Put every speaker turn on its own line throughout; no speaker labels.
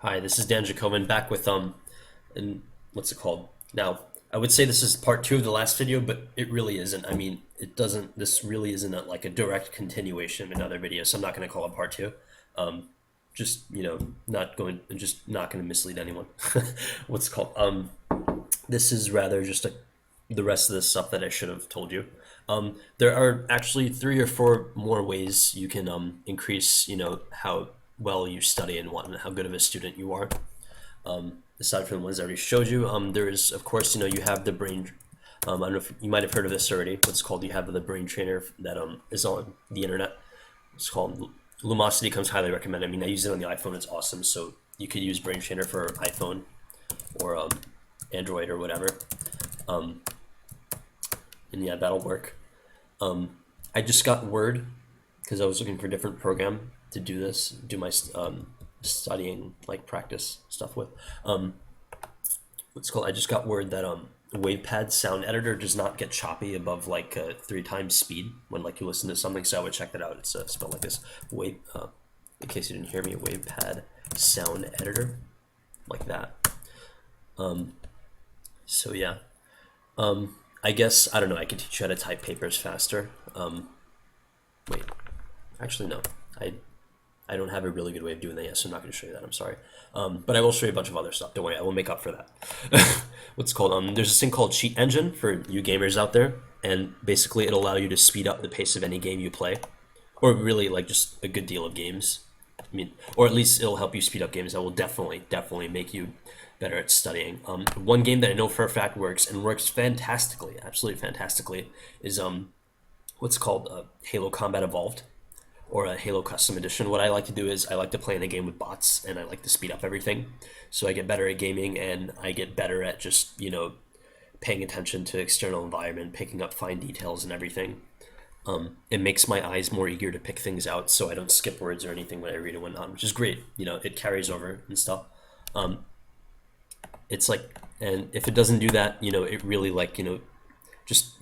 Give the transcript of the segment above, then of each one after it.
Hi, this is Dan Jacobin back with and what's it called? Now, I would say this is part two of the last video, but it really isn't. I mean, it doesn't. This really isn't like a direct continuation of another video, so I'm not going to call it part two. Um, just not going to mislead anyone. What's it called? This is rather just the rest of the stuff that I should have told you. There are actually three or four more ways you can increase, how well you study and how good of a student you are. Aside from the ones I already showed you, there is, of course, you have the brain. I don't know if you might have heard of this already. What's called? You have the brain trainer that is on the internet. It's called Lumosity. Comes highly recommended. I mean, I use it on the iPhone. It's awesome. So you could use Brain Trainer for iPhone or Android or whatever. And yeah, that'll work. I just got Word because I was looking for a different program to do my studying like practice stuff with. What's called? I just got word that WavePad sound editor does not get choppy above like 3 times speed when like you listen to something. So I would check that out. It's spelled like this. In case you didn't hear me, WavePad sound editor, like that. So yeah. I guess I don't know. I could teach you how to type papers faster. Wait, actually no. I don't have a really good way of doing that yet, so I'm not going to show you that. I'm sorry. But I will show you a bunch of other stuff. Don't worry, I will make up for that. What's it called? There's this thing called Cheat Engine for you gamers out there, and basically it'll allow you to speed up the pace of any game you play, or really like just a good deal of games. I mean, or at least it'll help you speed up games that will definitely make you better at studying. One game that I know for a fact works and works fantastically, absolutely fantastically, is what's it called? Halo Combat Evolved, or a Halo Custom Edition. What I like to do is I like to play in a game with bots, and I like to speed up everything, so I get better at gaming, and I get better at just paying attention to external environment, picking up fine details and everything. It makes my eyes more eager to pick things out, so I don't skip words or anything when I read it, which is great. It carries over and stuff. It's like, and if it doesn't do that, it really like just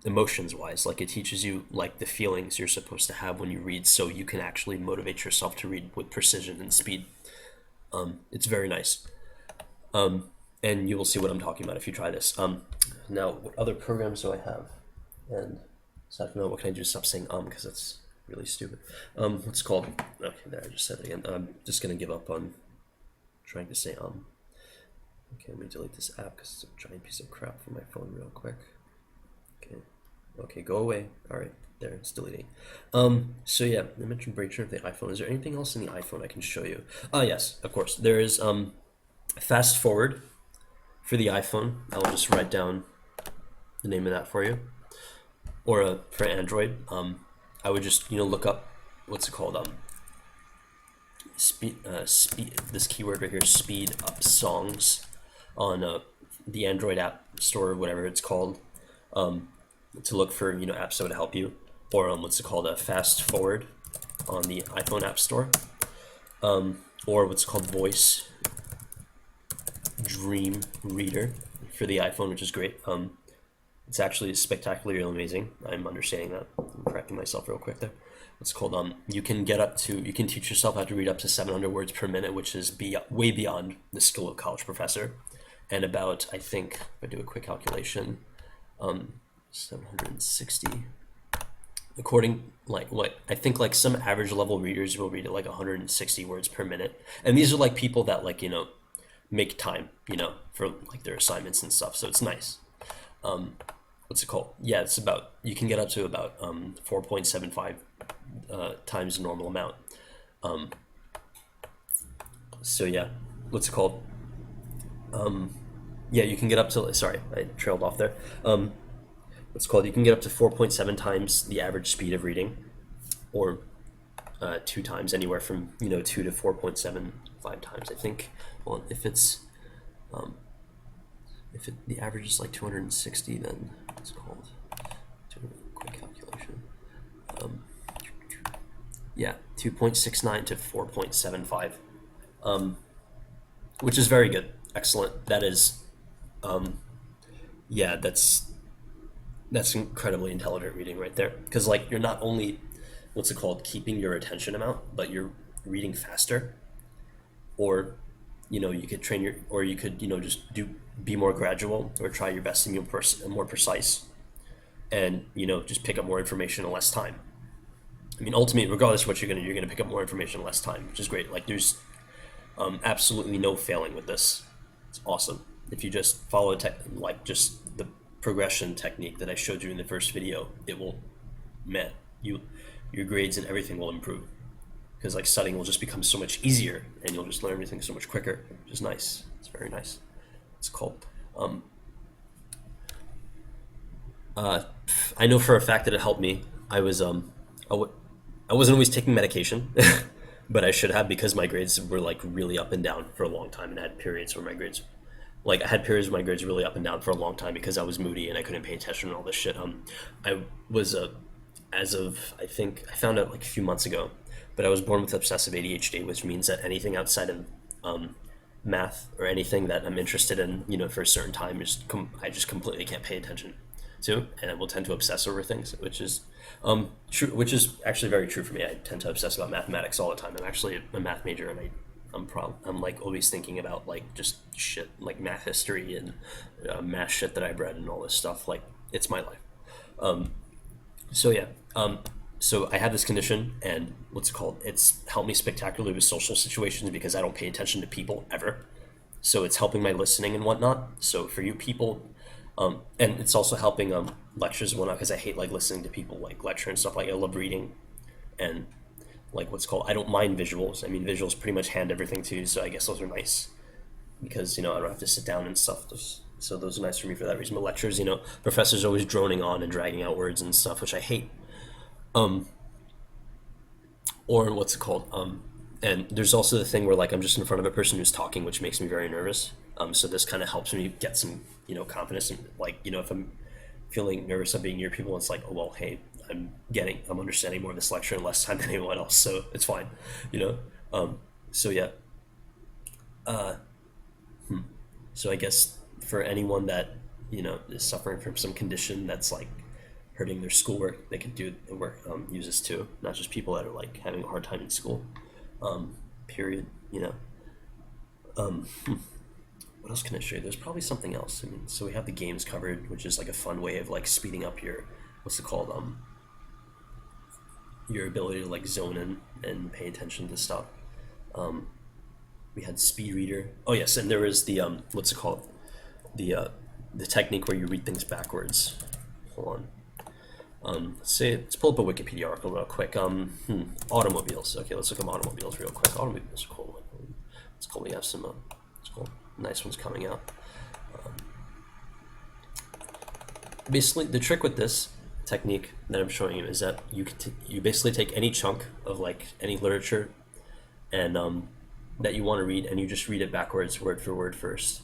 emotions wise, like it teaches you like the feelings you're supposed to have when you read, so you can actually motivate yourself to read with precision and speed. It's very nice. And you will see what I'm talking about if you try this. Now, what other programs do I have? And aside from that, what can I do to stop saying because that's really stupid. What's it called? Okay, there, I just said it again. I'm just gonna give up on trying to say Okay, let me delete this app because it's a giant piece of crap for my phone real quick. Okay, go away. All right, there, it's deleting. So yeah, I mentioned Brain Trainer of the iPhone. Is there anything else in the iPhone I can show you? Yes, of course. There is Fast Forward for the iPhone. I'll just write down the name of that for you. Or for Android, I would just look up what's it called speed this keyword right here, speed up songs, on the Android app store or whatever it's called, to look for apps that would help you, or what's it called, a Fast Forward on the iPhone app store, or what's called Voice Dream Reader for the iPhone, which is great. It's actually spectacularly amazing. I'm understanding that. I'm correcting myself real quick there. It's called you can teach yourself how to read up to 700 words per minute, which is way beyond the skill of a college professor, and about, I think if I do a quick calculation, 760, according like what I think, like some average level readers will read at like 160 words per minute, and these are like people that like make time for like their assignments and stuff, so it's nice. What's it called? Yeah, it's about, you can get up to about 4.75 times the normal amount. So yeah, what's it called? Yeah, you can get up to, sorry, I trailed off there. What's it called? You can get up to 4.7 times the average speed of reading, or 2 times, anywhere from 2 to 4.75 times, I think. Well, the average is like 260, then it's called, do a quick calculation. Yeah, 2.69 to 4.75, which is very good, excellent. That is, yeah, that's incredibly intelligent reading right there, because like you're not only, what's it called, keeping your attention amount, but you're reading faster, or you know, you could train your, or you could, you know, just be more gradual, or try your best to be more precise, and, you know, just pick up more information in less time. I mean, ultimately, regardless of what you're gonna pick up more information in less time, which is great. Like, there's absolutely no failing with this. It's awesome. If you just follow like just the progression technique that I showed you in the first video, it will, man, your grades and everything will improve, because like studying will just become so much easier, and you'll just learn everything so much quicker, which is nice. It's very nice. It's called. I know for a fact that it helped me. I wasn't always taking medication, but I should have, because my grades were like really up and down for a long time, and I had periods where my grades, like I had periods where my grades were really up and down for a long time because I was moody and I couldn't pay attention and all this shit. I was as of, I think I found out like a few months ago, but I was born with obsessive ADHD, which means that anything outside of math or anything that I'm interested in, you know, for a certain time, I just completely can't pay attention to, and I will tend to obsess over things, which is true, which is actually very true for me. I tend to obsess about mathematics all the time. I'm actually a math major, and I'm like always thinking about like just shit like math history and math shit that I've read and all this stuff. Like, it's my life. So yeah, so I have this condition, and what's it called? It's helped me spectacularly with social situations because I don't pay attention to people ever. So it's helping my listening and whatnot. So for you people, and it's also helping lectures and whatnot, because I hate like listening to people like lecture and stuff. Like, I love reading, and like what's called, I don't mind visuals. I mean, visuals pretty much hand everything to you, so I guess those are nice because, you know, I don't have to sit down and stuff. So those are nice for me for that reason. But lectures, you know, professors always droning on and dragging out words and stuff, which I hate. Or what's it called? And there's also the thing where like I'm just in front of a person who's talking, which makes me very nervous. So this kind of helps me get some, you know, confidence, and like, you know, if I'm feeling nervous of being near people, it's like, oh well, hey, I'm understanding more of this lecture in less time than anyone else, so it's fine, you know. So yeah. So I guess for anyone that, you know, is suffering from some condition that's like hurting their schoolwork, they could do the work, use this too. Not just people that are like having a hard time in school. Period. You know. What else can I show you? There's probably something else. I mean, so we have the games covered, which is like a fun way of like speeding up your, what's it called? Your ability to like zone in and pay attention to stuff. We had speed reader. Oh yes, and there was the what's it called? The technique where you read things backwards. Hold on. Let's pull up a Wikipedia article real quick. Automobiles. Okay, let's look up automobiles real quick. Automobiles are cool. It's cool. We have some. It's cool. Nice ones coming out. Basically, the trick with this technique that I'm showing you is that you basically take any chunk of like any literature, and that you want to read, and you just read it backwards, word for word first.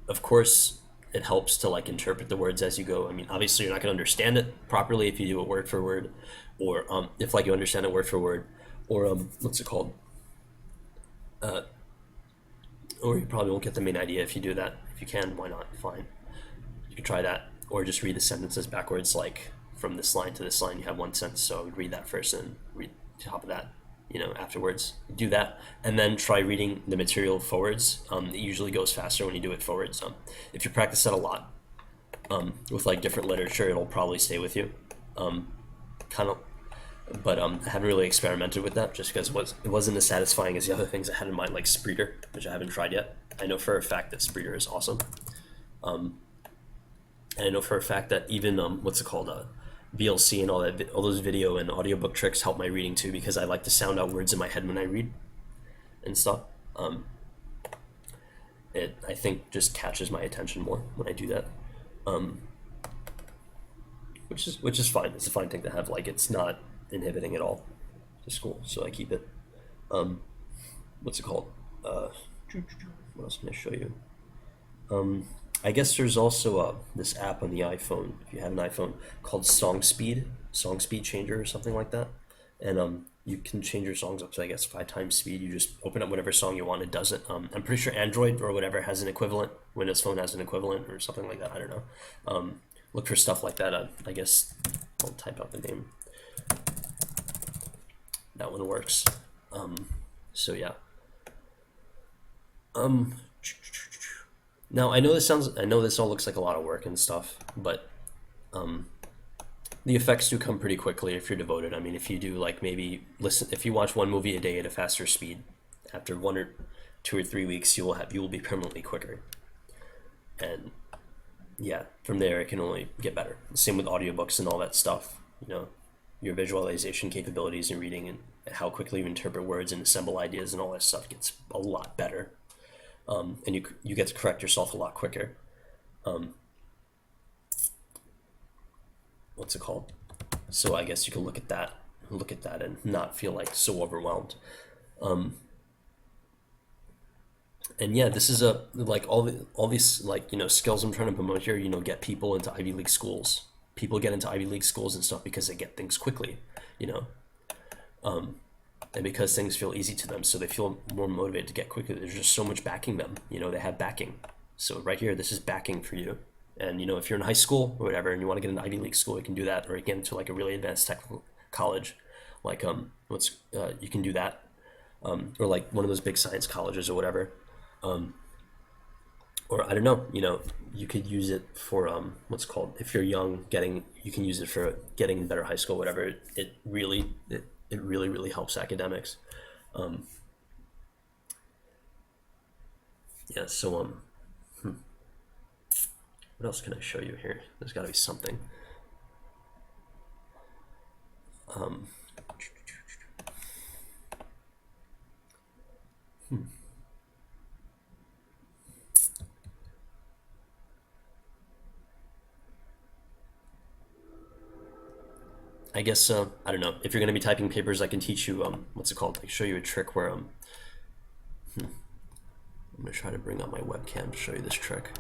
Of course, it helps to like interpret the words as you go. I mean, obviously, you're not going to understand it properly if you do it word for word, or if like you understand it word for word, or what's it called? Or you probably won't get the main idea if you do that. If you can, why not? Fine. You can try that, or just read the sentences backwards, like from this line to this line, you have one sentence, so I would read that first and read the top of that, you know, afterwards. Do that, and then try reading the material forwards. It usually goes faster when you do it forwards. If you practice that a lot, with like different literature, it'll probably stay with you. Kind of, but I haven't really experimented with that just because it wasn't as satisfying as the other things I had in mind, like Spreeder, which I haven't tried yet. I know for a fact that Spreeder is awesome. And I know for a fact that even what's it called, VLC and all those video and audiobook tricks help my reading too, because I like to sound out words in my head when I read and stuff. It, I think, just catches my attention more when I do that, which is fine. It's a fine thing to have. Like, it's not inhibiting at all. It's cool, so I keep it. What's it called? What else can I show you? I guess there's also this app on the iPhone, if you have an iPhone, called Song Speed Changer or something like that. And you can change your songs up to, I guess, 5 times speed. You just open up whatever song you want, it does it. I'm pretty sure Android or whatever has an equivalent. Windows Phone has an equivalent or something like that. I don't know. Look for stuff like that. I guess I'll type out the name. That one works. So yeah. Um, Now I know this all looks like a lot of work and stuff, but the effects do come pretty quickly if you're devoted. I mean, if you do like maybe listen, if you watch one movie a day at a faster speed, after 1 or 2 or 3 weeks, you will be permanently quicker. And yeah, from there it can only get better. Same with audiobooks and all that stuff. You know, your visualization capabilities and reading and how quickly you interpret words and assemble ideas and all that stuff gets a lot better. And you get to correct yourself a lot quicker. What's it called? So I guess you can look at that, and not feel like so overwhelmed. And yeah, this is a like all these like skills I'm trying to promote here. Get people into Ivy League schools. People get into Ivy League schools and stuff because they get things quickly, you know, and because things feel easy to them, so they feel more motivated to get quickly. There's just so much backing them. They have backing. So right here, this is backing for you. And if you're in high school or whatever, and you want to get into Ivy League school, you can do that, or get into like a really advanced technical college, like you can do that, or like one of those big science colleges or whatever. Or I don't know, you could use it for if you're young, you can use it for getting in better high school, whatever. It really really helps academics. Yeah. So what else can I show you here? There's got to be something. I guess I don't know, if you're going to be typing papers, I can teach you what's it called? I can show you a trick where I'm going to try to bring up my webcam to show you this trick.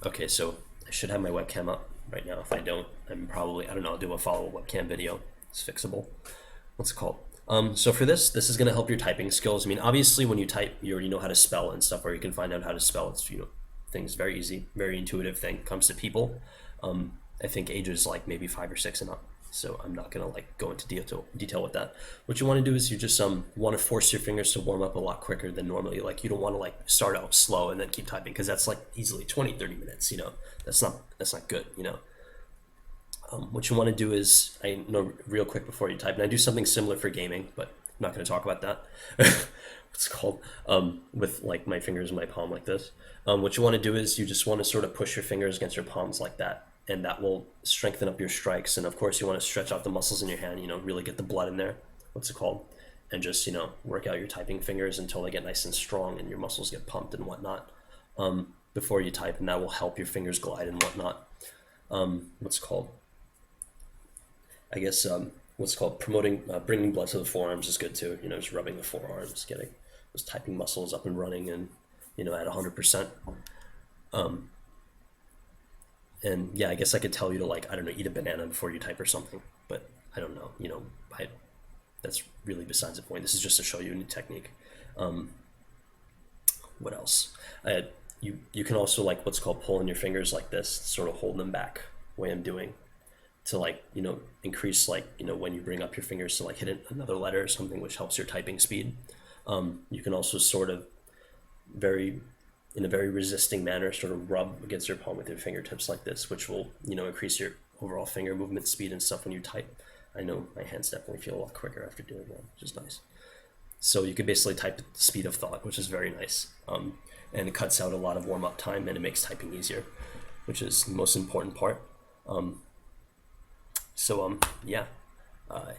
Okay, so I should have my webcam up right now. If I don't, I don't know, I'll do a follow-up webcam video. It's fixable. What's it called? So for this is going to help your typing skills. I mean, obviously when you type, you already know how to spell and stuff, or you can find out how to spell. It's, things very easy, very intuitive thing. Comes to people. I think ages like maybe 5 or 6 and up. So I'm not gonna like go into detail with that. What you want to do is you just want to force your fingers to warm up a lot quicker than normally. Like you don't want to like start out slow and then keep typing, because that's like easily 20-30 minutes. That's not good. What you want to do is, I know real quick before you type, and I do something similar for gaming, but I'm not going to talk about that. What's it called? With like my fingers in my palm like this. What you want to do is you just want to sort of push your fingers against your palms like that, and that will strengthen up your strikes. And of course you want to stretch out the muscles in your hand, really get the blood in there. What's it called? And just, work out your typing fingers until they get nice and strong and your muscles get pumped and whatnot, before you type, and that will help your fingers glide and whatnot. What's it called? I guess what's called promoting bringing blood to the forearms is good too. Just rubbing the forearms, getting those typing muscles up and running, and at 100%. And yeah, I guess I could tell you to, like, I don't know, eat a banana before you type or something, but I don't know. That's really besides the point. This is just to show you a new technique. What else? You can also, like, what's called pulling your fingers like this, sort of hold them back, the way I'm doing, to like increase, like when you bring up your fingers to like hit another letter or something, which helps your typing speed. You can also sort of in a very resisting manner sort of rub against your palm with your fingertips like this, which will increase your overall finger movement speed and stuff when you type. I know my hands definitely feel a lot quicker after doing that, which is nice. So you could basically type at the speed of thought, which is very nice. And it cuts out a lot of warm-up time, and it makes typing easier, which is the most important part. Yeah, I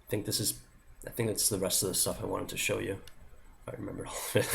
think that's the rest of the stuff I wanted to show you, if I remember all of it.